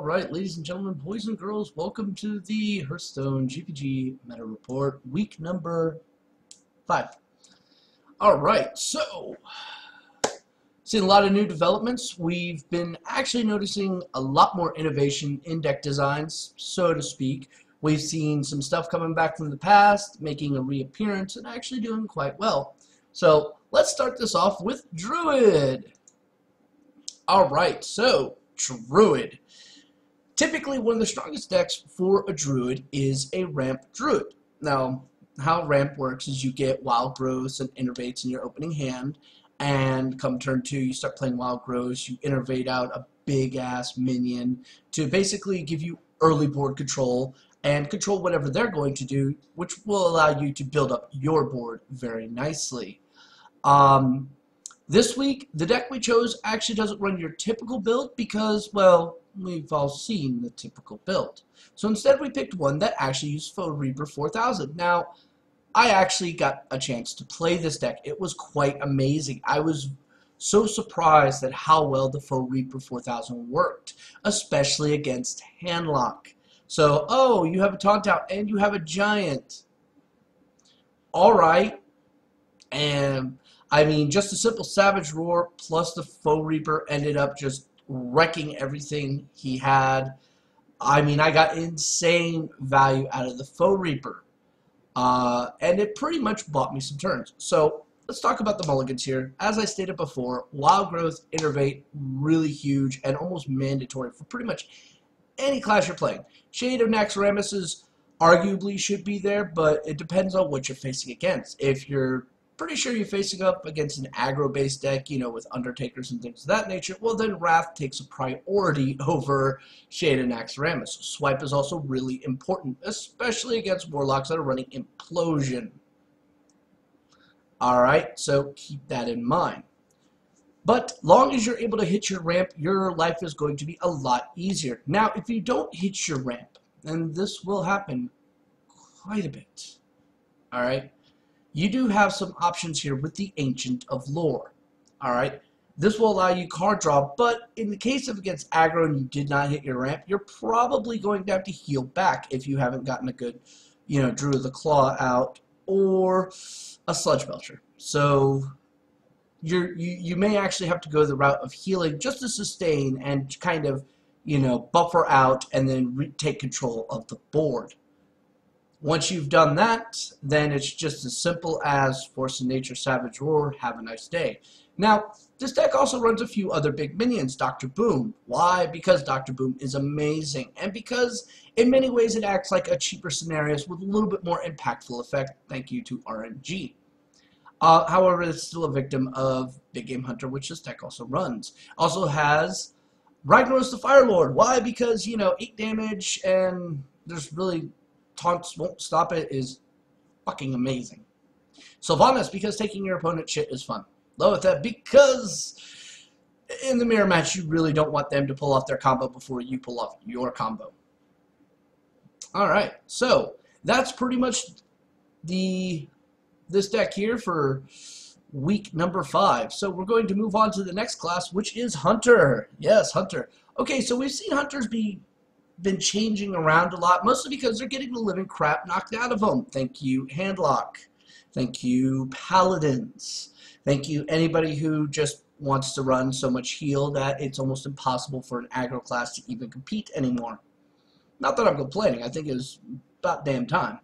Alright, ladies and gentlemen, boys and girls, welcome to the Hearthstone GvG Meta Report, week number 5. Alright, so, seeing a lot of new developments. We've been actually noticing a lot more innovation in deck designs, so to speak. We've seen some stuff coming back from the past, making a reappearance, and actually doing quite well. So, let's start this off with Druid. Alright, so, Druid. Typically, one of the strongest decks for a Druid is a ramp Druid. Now, how ramp works is you get wild growths and innervates in your opening hand, and come turn 2, you start playing wild growths, you innervate out a big-ass minion to basically give you early board control, and control whatever they're going to do, which will allow you to build up your board very nicely. This week, the deck we chose actually doesn't run your typical build because, well, we've all seen the typical build. So instead we picked one that actually used Foe Reaper 4000. Now, I actually got a chance to play this deck. It was quite amazing. I was so surprised at how well the Foe Reaper 4000 worked, especially against Handlock. So, oh, you have a Taunt out and you have a Giant. Alright. And, I mean, just a simple Savage Roar plus the Foe Reaper ended up just wrecking everything he had. I mean, I got insane value out of the Foe Reaper. And it pretty much bought me some turns. So, let's talk about the mulligans here. As I stated before, Wild Growth, Innervate, really huge and almost mandatory for pretty much any class you're playing. Shade of Naxxramas arguably should be there, but it depends on what you're facing against. If you're pretty sure you're facing up against an aggro-based deck, you know, with Undertakers and things of that nature, well, then Wrath takes a priority over Shade of Naxxramas. Swipe is also really important, especially against Warlocks that are running Implosion. Alright, so keep that in mind. But long as you're able to hit your ramp, your life is going to be a lot easier. Now, if you don't hit your ramp, and this will happen quite a bit, alright, you do have some options here with the Ancient of Lore. Alright, this will allow you card draw, but in the case of against aggro and you did not hit your ramp, you're probably going to have to heal back if you haven't gotten a good, you know, Druid of the Claw out or a Sludge Belcher. So you may actually have to go the route of healing just to sustain and kind of, you know, buffer out and then take control of the board. Once you've done that, then it's just as simple as Force of Nature, Savage Roar, have a nice day. Now, this deck also runs a few other big minions, Dr. Boom. Why? Because Dr. Boom is amazing, and because in many ways it acts like a cheaper Scenarios with a little bit more impactful effect, thank you to RNG. However, it's still a victim of Big Game Hunter, which this deck also runs. Also has Ragnaros the Fire Lord. Why? Because, you know, 8 damage, and there's really taunts won't stop it is fucking amazing. Sylvanas, because taking your opponent's shit is fun. Loetheth, because in the mirror match, you really don't want them to pull off their combo before you pull off your combo. Alright, so that's pretty much this deck here for week number 5. So we're going to move on to the next class, which is Hunter. Yes, Hunter. Okay, so we've seen Hunters been changing around a lot, mostly because they're getting the living crap knocked out of them. Thank you, Handlock. Thank you, Paladins. Thank you, anybody who just wants to run so much heal that it's almost impossible for an aggro class to even compete anymore. Not that I'm complaining, I think it's about damn time.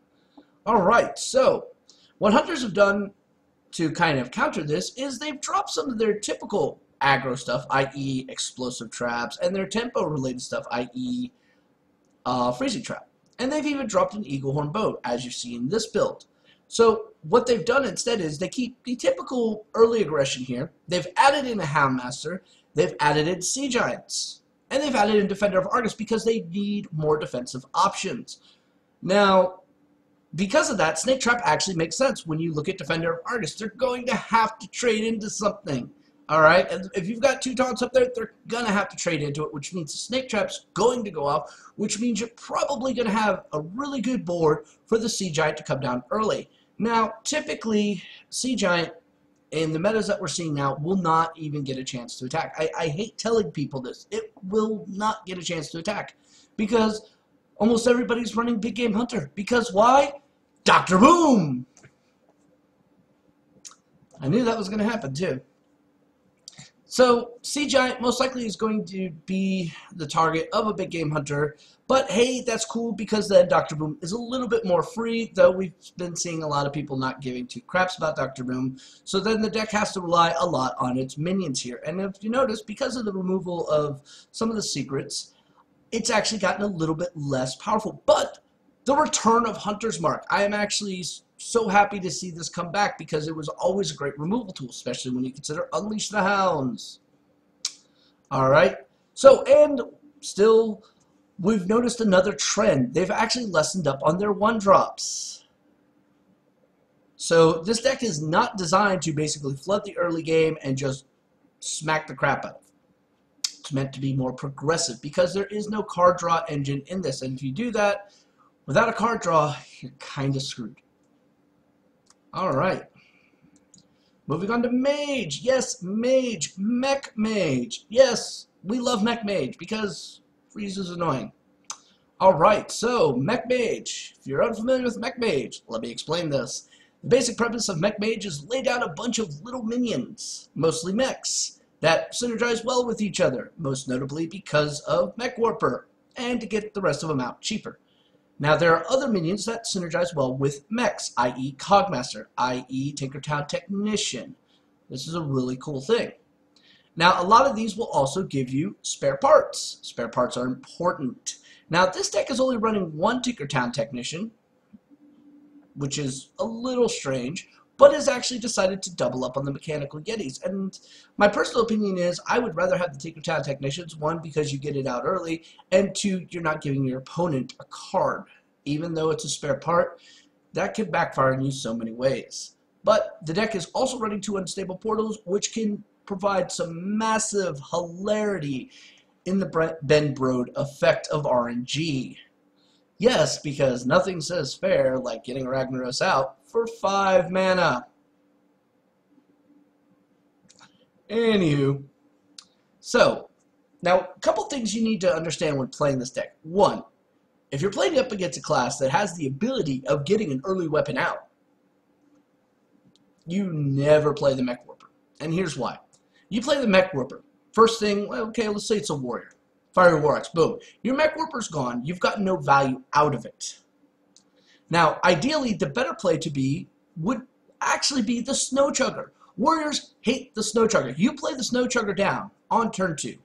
Alright, so what Hunters have done to kind of counter this is they've dropped some of their typical aggro stuff, i.e. explosive traps, and their tempo related stuff, i.e. freezing trap. And they've even dropped an Eaglehorn Bow, as you see in this build. So what they've done instead is they keep the typical early aggression here. They've added in a Houndmaster, they've added in Sea Giants, and they've added in Defender of Argus because they need more defensive options. Now, because of that, Snake Trap actually makes sense when you look at Defender of Argus. They're going to have to trade into something. Alright, and if you've got 2 taunts up there, they're going to have to trade into it, which means the Snake Trap's going to go off, which means you're probably going to have a really good board for the Sea Giant to come down early. Now, typically, Sea Giant in the metas that we're seeing now, will not even get a chance to attack. I hate telling people this. It will not get a chance to attack because almost everybody's running Big Game Hunter. Because why? Dr. Boom! I knew that was going to happen too. So, Sea Giant most likely is going to be the target of a Big Game Hunter, but hey, that's cool because then Dr. Boom is a little bit more free, though we've been seeing a lot of people not giving two craps about Dr. Boom, so then the deck has to rely a lot on its minions here. And if you notice, because of the removal of some of the secrets, it's actually gotten a little bit less powerful. But the return of Hunter's Mark, I am actually so happy to see this come back because it was always a great removal tool, especially when you consider Unleash the Hounds. Alright, so, and still, we've noticed another trend. They've actually lessened up on their 1-drops. So, this deck is not designed to basically flood the early game and just smack the crap out of it. It's meant to be more progressive because there is no card draw engine in this, and if you do that without a card draw, you're kind of screwed. Alright. Moving on to Mage. Yes, Mage. Mech Mage. Yes, we love Mech Mage because freeze is annoying. Alright, so Mech Mage. If you're unfamiliar with Mech Mage, let me explain this. The basic premise of Mech Mage is lay down a bunch of little minions, mostly mechs, that synergize well with each other, most notably because of Mech Warper, and to get the rest of them out cheaper. Now, there are other minions that synergize well with mechs, i.e. Cogmaster, i.e. Tinkertown Technician. This is a really cool thing. Now, a lot of these will also give you spare parts. Spare parts are important. Now, this deck is only running one Tinkertown Technician, which is a little strange, but has actually decided to double up on the Mechanical Yetis. And my personal opinion is I would rather have the Tinkertown Technicians, one, because you get it out early, and two, you're not giving your opponent a card. Even though it's a spare part, that can backfire on you so many ways. But the deck is also running 2 Unstable Portals, which can provide some massive hilarity in the Ben Brode effect of RNG. Yes, because nothing says fair like getting Ragnaros out for 5 mana. Anywho, so, now a couple things you need to understand when playing this deck. One, if you're playing up against a class that has the ability of getting an early weapon out, you never play the Mech Warper. And here's why. You play the Mech Warper. First thing, well, okay, let's say it's a warrior. Fiery War Axe, boom. Your Mech Warper's gone. You've got no value out of it. Now, ideally, the better play to be would actually be the Snow Chugger. Warriors hate the Snow Chugger. You play the Snow Chugger down on turn 2.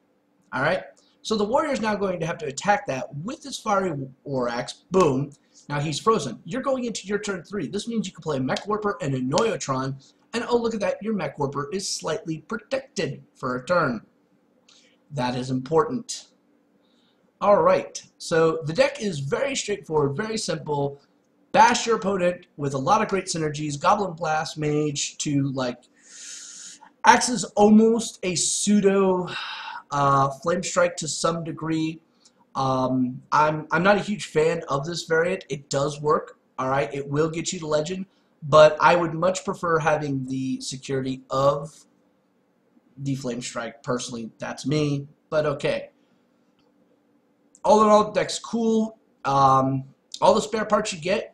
Alright? So the Warrior's now going to have to attack that with his Fiery War Axe, boom. Now he's frozen. You're going into your turn 3. This means you can play Mech Warper and a Noyotron, and oh, look at that, your Mech Warper is slightly protected for a turn. That is important. Alright, so the deck is very straightforward, very simple. Bash your opponent with a lot of great synergies. Goblin Blast Mage to, like, acts as almost a pseudo Flame Strike to some degree. I'm not a huge fan of this variant. It does work, alright, it will get you to Legend, but I would much prefer having the security of the Flame Strike. Personally, that's me, but okay. All in all, the deck's cool. All the spare parts you get,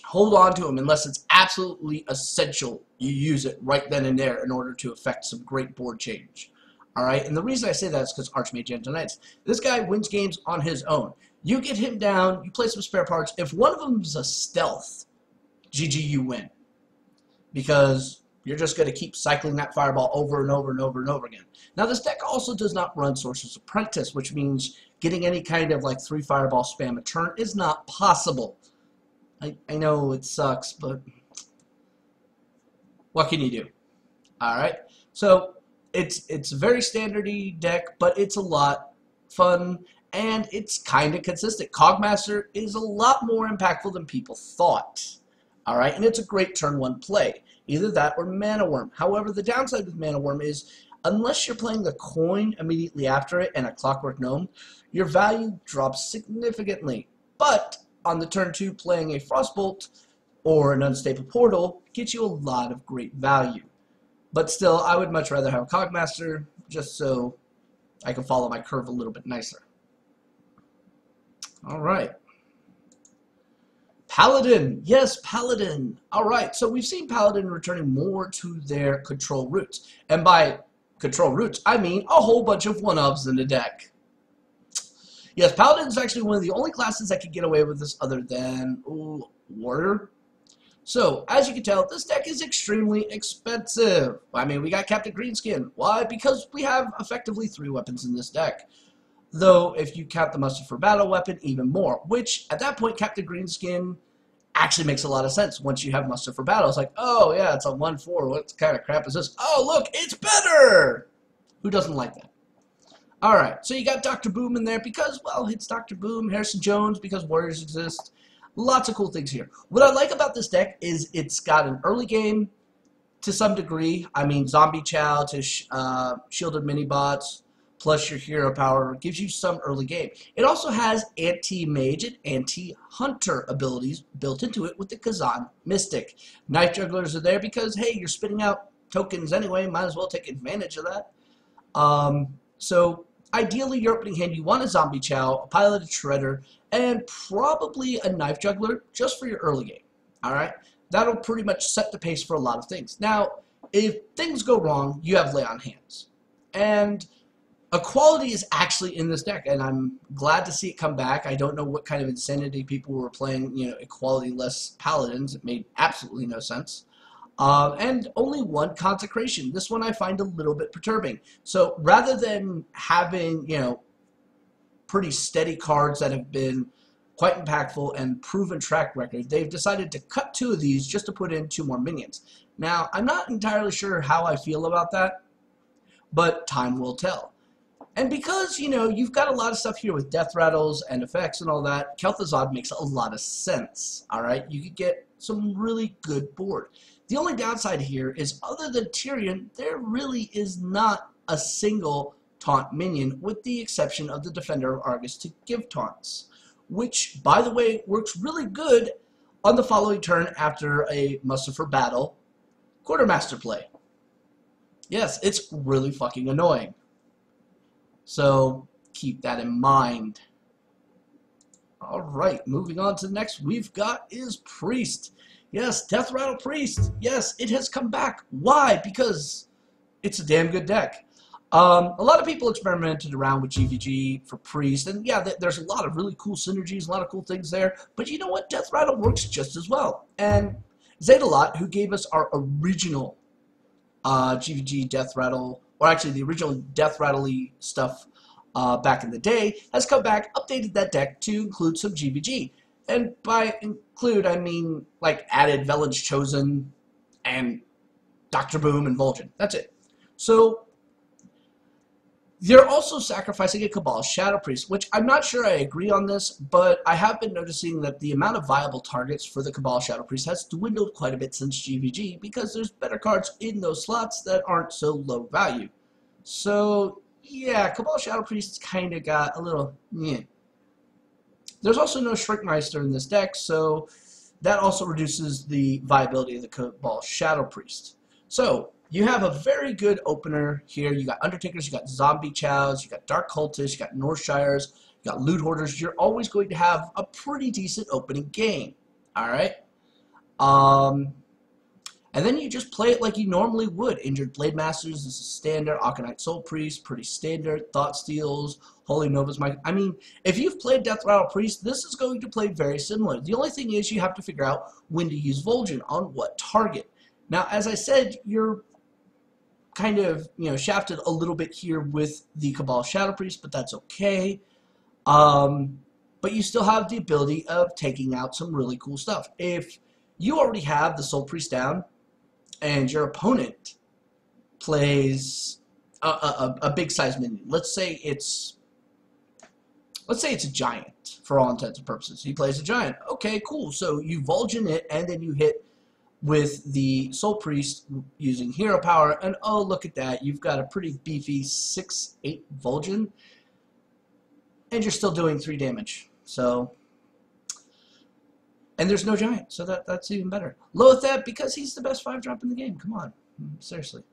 hold on to them unless it's absolutely essential. You use it right then and there in order to affect some great board change. Alright, and the reason I say that is because Archmage Antonites. This guy wins games on his own. You get him down, you play some spare parts. If one of them is a stealth, GG, you win. Because you're just going to keep cycling that fireball over and over and over and over again. Now, this deck also does not run Sorcerer's Apprentice, which means getting any kind of like 3 fireball spam a turn is not possible. I know it sucks, but what can you do? Alright, so it's a very standard-y deck, but it's a lot fun, and it's kind of consistent. Cogmaster is a lot more impactful than people thought. Alright, and it's a great turn 1 play. Either that or Mana Worm. However, the downside with Mana Worm is, unless you're playing the coin immediately after it and a Clockwork Gnome, your value drops significantly. But on the turn 2, playing a Frostbolt or an Unstable Portal gets you a lot of great value. But still, I would much rather have a Cogmaster just so I can follow my curve a little bit nicer. All right. Paladin. Yes, Paladin. All right. So we've seen Paladin returning more to their control roots. And by control roots, I mean a whole bunch of one-ofs in the deck. Yes, Paladin is actually one of the only classes that can get away with this other than Warrior. So, as you can tell, this deck is extremely expensive. I mean, we got Captain Greenskin. Why? Because we have effectively 3 weapons in this deck. Though, if you count the Muster for Battle weapon, even more. Which, at that point, Captain Greenskin actually makes a lot of sense once you have Muster for Battle. It's like, oh, yeah, it's a 1/4. What kind of crap is this? Oh, look, it's better! Who doesn't like that? Alright, so you got Dr. Boom in there because, well, it's Dr. Boom, Harrison Jones, because Warriors exist. Lots of cool things here. What I like about this deck is it's got an early game to some degree. I mean, Zombie Chow to shielded mini-bots, plus your hero power, gives you some early game. It also has anti-mage and anti-hunter abilities built into it with the Kazan Mystic. Knife Jugglers are there because, hey, you're spitting out tokens anyway, might as well take advantage of that. So, ideally, your opening hand, you want a Zombie Chow, a Piloted Shredder, and probably a Knife Juggler just for your early game. Alright? That'll pretty much set the pace for a lot of things. Now, if things go wrong, you have Lay on Hands. And Equality is actually in this deck, and I'm glad to see it come back. I don't know what kind of insanity people were playing, Equality-less Paladins. It made absolutely no sense. And only 1 Consecration. This one I find a little bit perturbing. So rather than having, pretty steady cards that have been quite impactful and proven track record, they've decided to cut 2 of these just to put in 2 more minions. Now, I'm not entirely sure how I feel about that, but time will tell. And because, you've got a lot of stuff here with death rattles and effects and all that, Kel'Thuzad makes a lot of sense, alright? You could get some really good board. The only downside here is, other than Tyrion, there really is not a single taunt minion, with the exception of the Defender of Argus to give taunts, which, by the way, works really good on the following turn after a Muster for Battle Quartermaster play. Yes, it's really fucking annoying. So, keep that in mind. Alright, moving on to the next we've got is Priest. Yes, Death Rattle Priest. Yes, it has come back. Why? Because it's a damn good deck. A lot of people experimented around with GvG for Priest, and yeah, there's a lot of really cool synergies, a lot of cool things there, but you know what? Death Rattle works just as well. And Zadalot, who gave us our original GvG Death Rattle, or actually the original Death Rattle-y stuff back in the day, has come back, updated that deck to include some GvG. And by include, I mean, like, added Velen's Chosen and Dr. Boom and Vol'jin. That's it. So, they're also sacrificing a Cabal Shadow Priest, which I'm not sure I agree on this, but I have been noticing that the amount of viable targets for the Cabal Shadow Priest has dwindled quite a bit since GvG, because there's better cards in those slots that aren't so low value. So, yeah, Cabal Shadow Priest kind of got a little, yeah. There's also no Shrinkmeister in this deck, so that also reduces the viability of the Cabal Shadow Priest. So, you have a very good opener here. You got Undertakers, you got Zombie Chows, you got Dark Cultists, you got Northshires, you got Loot Hoarders. You're always going to have a pretty decent opening game. Alright? And then you just play it like you normally would. Injured Blade Masters is a standard. Aconite Soul Priest, pretty standard. Thought Steals, Holy Novas. I mean, if you've played Death Rattle Priest, this is going to play very similar. The only thing is you have to figure out when to use Vol'jin on what target. Now, as I said, you're kind of, shafted a little bit here with the Cabal Shadow Priest, but that's okay. But you still have the ability of taking out some really cool stuff. If you already have the Soul Priest down, and your opponent plays a big size minion. Let's say it's a giant for all intents and purposes. He plays a giant. Okay, cool. So you Vol'jin it, and then you hit with the Soul Priest using hero power, and oh, look at that. You've got a pretty beefy 6/8 Vol'jin, and you're still doing 3 damage. So, and there's no giant, so that's even better. Lotheb, because he's the best 5-drop in the game. Come on, seriously.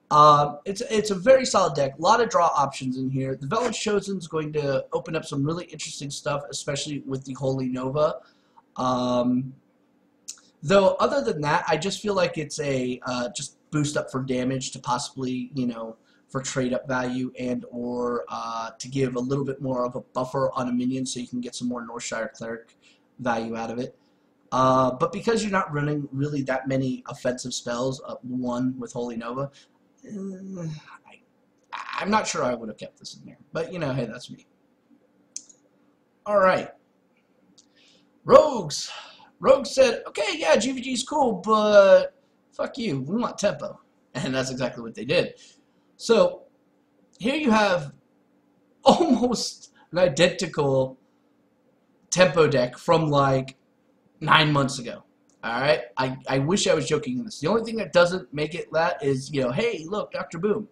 It's a very solid deck. A lot of draw options in here. The Velen's Chosen is going to open up some really interesting stuff, especially with the Holy Nova. Though other than that, I just feel like it's a just boost up for damage to possibly, you know, for trade up value and or to give a little bit more of a buffer on a minion so you can get some more Northshire Cleric value out of it. But because you're not running really that many offensive spells, one with Holy Nova, I'm not sure I would have kept this in here. But, you know, hey, that's me. Alright. Rogues. Rogues said, okay, yeah, GvG's cool, but fuck you. We want tempo. And that's exactly what they did. So, here you have almost an identical tempo deck from, like, 9 months ago. Alright? I wish I was joking in this. The only thing that doesn't make it that is, you know, hey, look, Dr. Boom.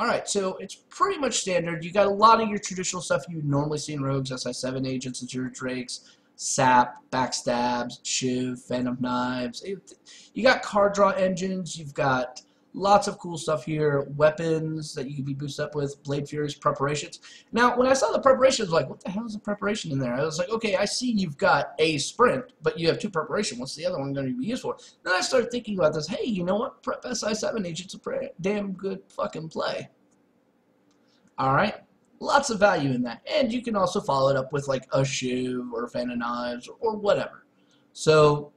Alright, so it's pretty much standard. You got a lot of your traditional stuff you normally see in Rogues, SI7 agents, Azure Drakes, Sap, Backstabs, Shiv, Fan of Knives. You got card draw engines, you've got lots of cool stuff here, weapons that you can be boosted up with, Blade Furies, preparations. Now, when I saw the preparations, I was like, what the hell is the preparation in there? I was like, okay, I see you've got a sprint, but you have 2 preparation. What's the other one going to be used for? Then I started thinking about this. Hey, you know what? Prep SI7 agent's a damn good fucking play. All right? Lots of value in that. And you can also follow it up with like a Shiv or a Fan of Knives or whatever. So,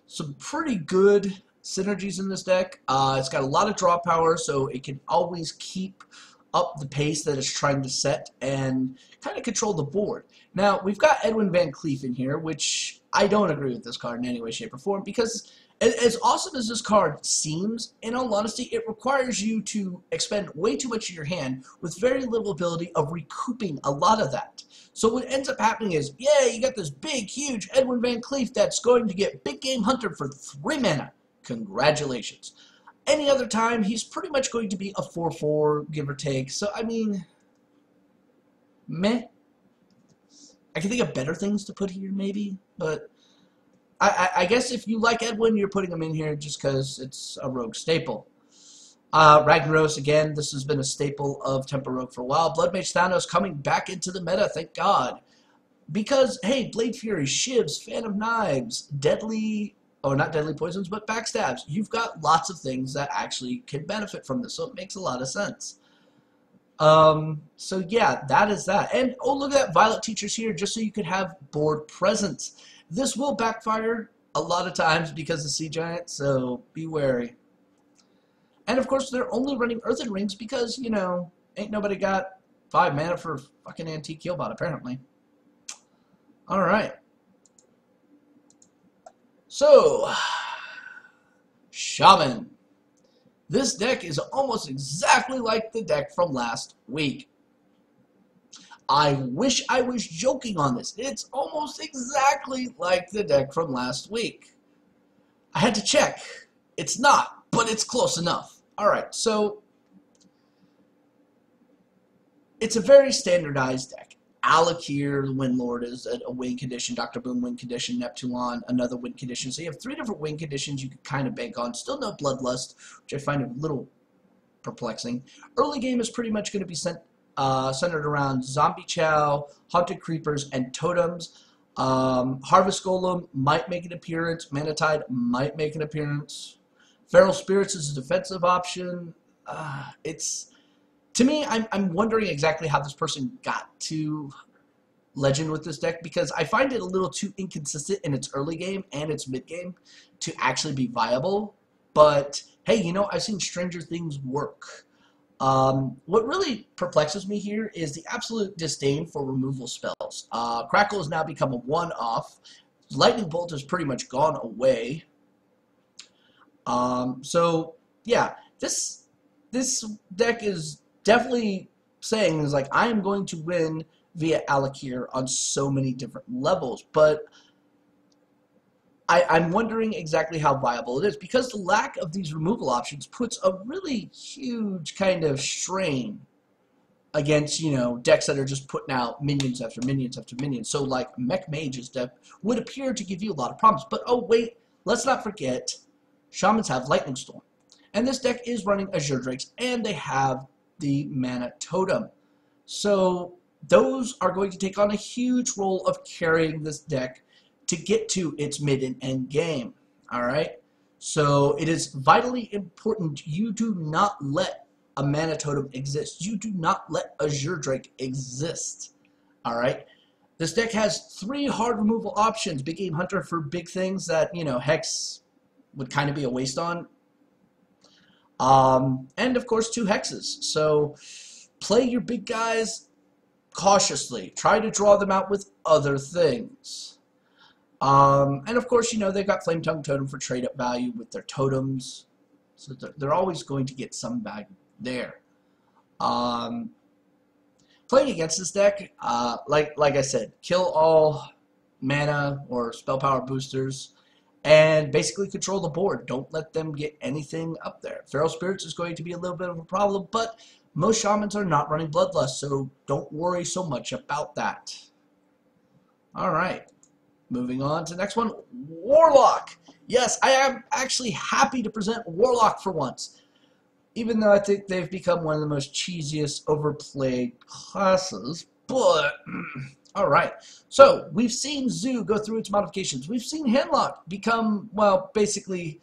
some pretty good synergies in this deck. It's got a lot of draw power, so it can always keep up the pace that it's trying to set and kind of control the board. Now, we've got Edwin Van Cleef in here, which I don't agree with this card in any way, shape, or form, because as awesome as this card seems, in all honesty, it requires you to expend way too much of your hand with very little ability of recouping a lot of that. So what ends up happening is, yeah, you got this big, huge Edwin Van Cleef that's going to get Big Game Hunter for 3 mana. Congratulations. Any other time, he's pretty much going to be a 4/4, give or take. So, I mean, meh. I can think of better things to put here, maybe. But I guess if you like Edwin, you're putting him in here just because it's a rogue staple. Ragnaros, again, this has been a staple of Tempo Rogue for a while. Blood Mage Thanos coming back into the meta, thank God. Because, hey, Blade Fury, Shivs, Fan of Knives, Deadly... Oh, not deadly poisons, but backstabs. You've got lots of things that actually can benefit from this, so it makes a lot of sense. So yeah, that is that. And, oh, look at that, Violet Teacher's here, just so you could have board presence. This will backfire a lot of times because of Sea Giant, so be wary. And, of course, they're only running Earthen Rings because, you know, ain't nobody got 5 mana for fucking Antique Killbot, apparently. Alright. So, Shaman. This deck is almost exactly like the deck from last week. I wish I was joking on this. It's almost exactly like the deck from last week. I had to check. It's not, but it's close enough. Alright, so it's a very standardized deck. Alakir, the Wind Lord, is a win condition. Dr. Boom, win condition. Neptulon, another win condition. So you have 3 different win conditions you can kind of bank on. Still no Bloodlust, which I find a little perplexing. Early game is pretty much going to be centered around Zombie Chow, Haunted Creepers, and Totems. Harvest Golem might make an appearance. Manatide might make an appearance. Feral Spirits is a defensive option. To me, I'm wondering exactly how this person got to Legend with this deck, because I find it a little too inconsistent in its early game and its mid game to actually be viable. But hey, you know, I've seen stranger things work. What really perplexes me here is the absolute disdain for removal spells. Crackle has now become a one-off. Lightning Bolt has pretty much gone away. So yeah, this deck is definitely saying is like, I am going to win via Alakir on so many different levels, but I'm wondering exactly how viable it is, because the lack of these removal options puts a really huge kind of strain against, you know, decks that are just putting out minions after minions after minions. So like Mech Mage's deck would appear to give you a lot of problems, but oh wait, let's not forget Shamans have Lightning Storm. And this deck is running Azure Drakes, and they have the Mana Totem. So those are going to take on a huge role of carrying this deck to get to its mid and end game. Alright? So it is vitally important you do not let a Mana Totem exist. You do not let Azure Drake exist. Alright? This deck has 3 hard removal options. Big Game Hunter for big things that, you know, Hex would kind of be a waste on. And of course 2 hexes. So play your big guys cautiously. Try to draw them out with other things. And of course, you know, they've got Flame Tongue Totem for trade up value with their totems. So they're always going to get some value there. Playing against this deck, like I said, kill all mana or spell power boosters and basically control the board. Don't let them get anything up there. Feral Spirits is going to be a little bit of a problem, but most Shamans are not running Bloodlust, so don't worry so much about that. Alright, moving on to the next one, Warlock. Yes, I am actually happy to present Warlock for once, even though I think they've become one of the most cheesiest, overplayed classes, but alright. So, we've seen Zoo go through its modifications. We've seen Henlock become, well, basically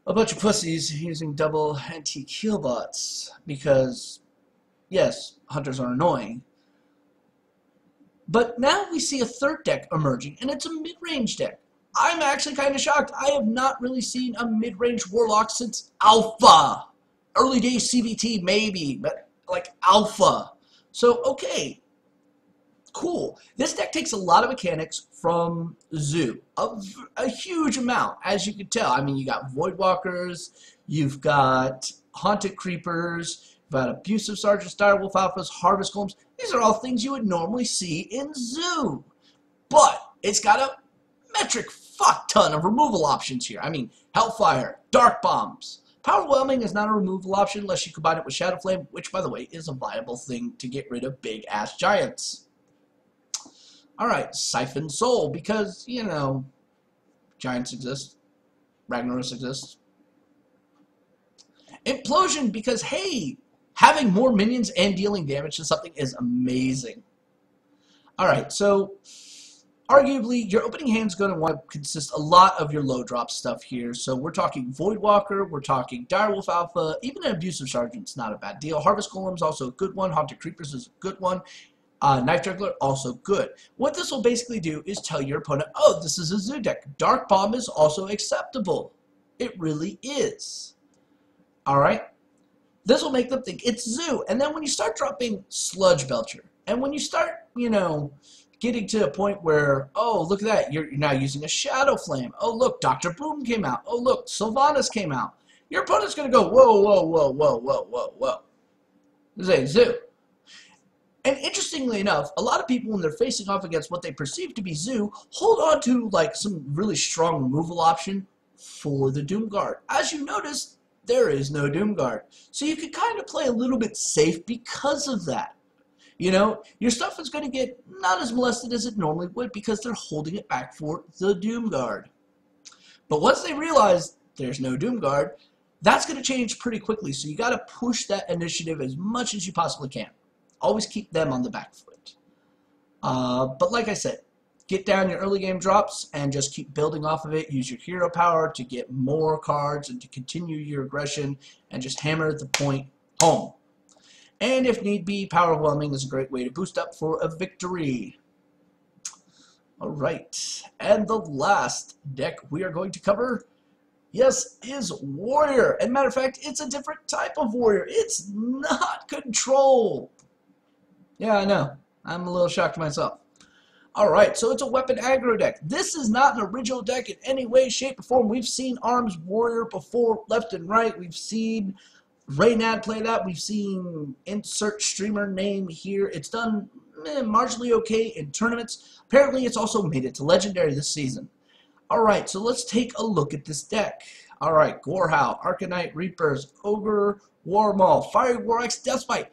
a bunch of pussies using double antique heal bots because, yes, hunters are annoying. But now we see a third deck emerging, and it's a mid-range deck. I'm actually kind of shocked. I have not really seen a mid-range Warlock since Alpha. Early days CBT, maybe, but like Alpha. So, okay. Cool. This deck takes a lot of mechanics from Zoo. A huge amount, as you can tell. I mean, you got Voidwalkers, you've got Haunted Creepers, you've got Abusive Sergeants, Direwolf Alphas, Harvest Golems. These are all things you would normally see in Zoo. But it's got a metric fuck ton of removal options here. I mean, Hellfire, Dark Bombs. Powerwhelming is not a removal option unless you combine it with Shadow Flame, which, by the way, is a viable thing to get rid of big-ass giants. Alright, Siphon Soul, because, you know, giants exist. Ragnaros exists. Implosion, because, hey, having more minions and dealing damage to something is amazing. Alright, so, arguably, your opening hand's going to want to consist a lot of your low drop stuff here. So we're talking Voidwalker, we're talking Direwolf Alpha, even an Abusive Sergeant's not a bad deal. Harvest Golem's also a good one. Haunted Creepers is a good one. Knife Juggler, also good. What this will basically do is tell your opponent, oh, this is a Zoo deck. Dark Bomb is also acceptable. It really is. Alright? This will make them think it's Zoo. And then when you start dropping Sludge Belcher, and when you start, you know, getting to a point where, oh, look at that, you're now using a Shadow Flame. Oh, look, Dr. Boom came out. Oh, look, Sylvanas came out. Your opponent's going to go, whoa, whoa, whoa, whoa, whoa, whoa, whoa. This ain't Zoo. And interestingly enough, a lot of people, when they're facing off against what they perceive to be Zoo, hold on to like some really strong removal option for the Doomguard. As you notice, there is no Doomguard. So you can kind of play a little bit safe because of that. You know, your stuff is going to get not as molested as it normally would because they're holding it back for the Doomguard. But once they realize there's no Doomguard, that's going to change pretty quickly. So you got to push that initiative as much as you possibly can. Always keep them on the back foot. But like I said, get down your early game drops and just keep building off of it. Use your hero power to get more cards and to continue your aggression and just hammer the point home. And if need be, Powerwhelming is a great way to boost up for a victory. Alright, and the last deck we are going to cover, yes, is Warrior. And matter of fact, it's a different type of Warrior. It's not Control. Yeah, I know. I'm a little shocked myself. Alright, so it's a weapon aggro deck. This is not an original deck in any way, shape, or form. We've seen Arms Warrior before, left and right. We've seen Reynad play that. We've seen insert streamer name here. It's done marginally okay in tournaments. Apparently, it's also made it to Legendary this season. Alright, so let's take a look at this deck. Alright, Gorehowl, Arcanite Reapers, Ogre, Warmaul, Fiery War Axe, Deathbite.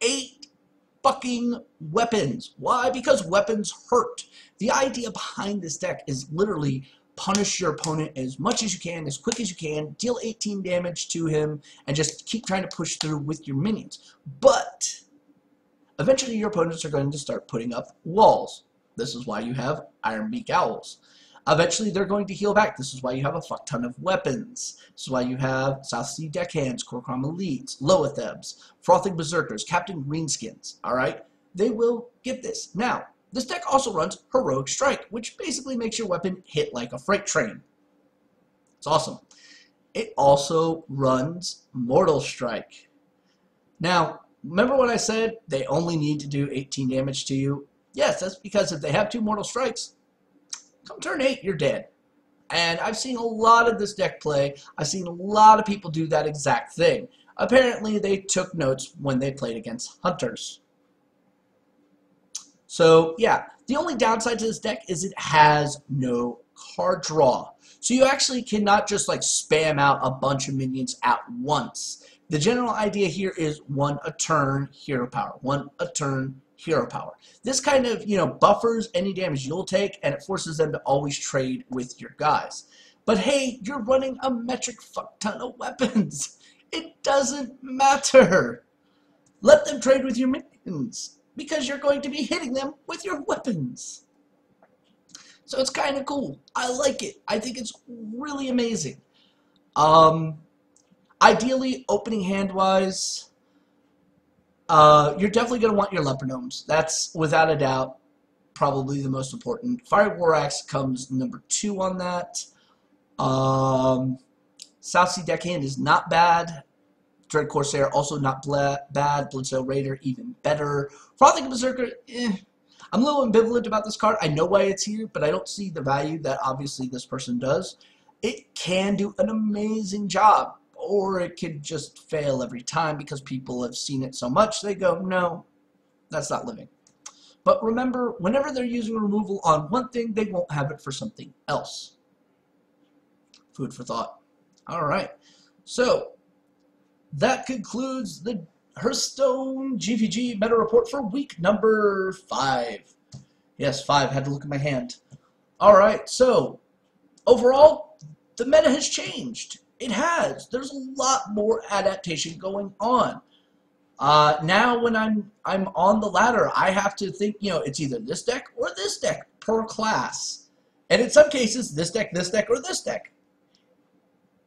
8 fucking weapons. Why? Because weapons hurt. The idea behind this deck is literally punish your opponent as much as you can, as quick as you can, deal 18 damage to him, and just keep trying to push through with your minions. But eventually your opponents are going to start putting up walls. This is why you have Ironbeak Owls. Eventually they're going to heal back. This is why you have a fuck ton of weapons. This is why you have South Sea Deckhands, Kor'kron Elites, Loathebs, Frothing Berserkers, Captain Greenskins. Alright? They will get this. Now, this deck also runs Heroic Strike, which basically makes your weapon hit like a freight train. It's awesome. It also runs Mortal Strike. Now, remember when I said they only need to do 18 damage to you? Yes, that's because if they have 2 Mortal Strikes, come turn 8, you're dead. And I've seen a lot of this deck play. I've seen a lot of people do that exact thing. Apparently, they took notes when they played against Hunters. So, yeah, the only downside to this deck is it has no card draw. So you actually cannot just like spam out a bunch of minions at once. The general idea here is 1 a turn, hero power. 1 a turn, hero power. This kind of, buffers any damage you'll take, and it forces them to always trade with your guys. But hey, you're running a metric fuck ton of weapons. It doesn't matter. Let them trade with your minions, because you're going to be hitting them with your weapons. So it's kind of cool. I like it. I think it's really amazing. Ideally, opening hand-wise, you're definitely going to want your Leopard Gnomes. That's, without a doubt, probably the most important. Fire War Axe comes number 2 on that. South Sea Deckhand is not bad. Dread Corsair also not bad. Bloodsail Raider even better. Frothing Berserker, I'm a little ambivalent about this card. I know why it's here, but I don't see the value that obviously this person does. It can do an amazing job, or it could just fail every time because people have seen it so much they go, no, that's not living. But remember, whenever they're using removal on one thing, they won't have it for something else. Food for thought. Alright, so that concludes the Hearthstone GvG Meta Report for week number 5. Yes, 5. Had to look at my hand. Alright, so overall, the meta has changed. It has. There's a lot more adaptation going on. Now when I'm on the ladder, I have to think, it's either this deck or this deck per class. And in some cases, this deck, or this deck.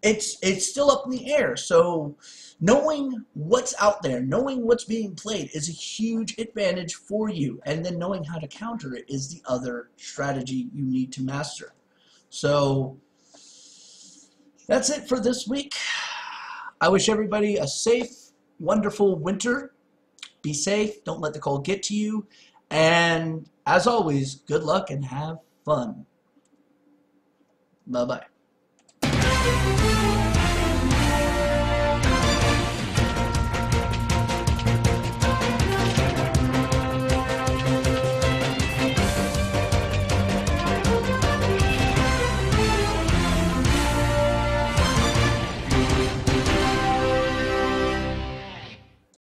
It's still up in the air, so knowing what's out there, knowing what's being played is a huge advantage for you, and then knowing how to counter it is the other strategy you need to master. So that's it for this week. I wish everybody a safe, wonderful winter. Be safe, don't let the cold get to you, and as always, good luck and have fun. Bye-bye.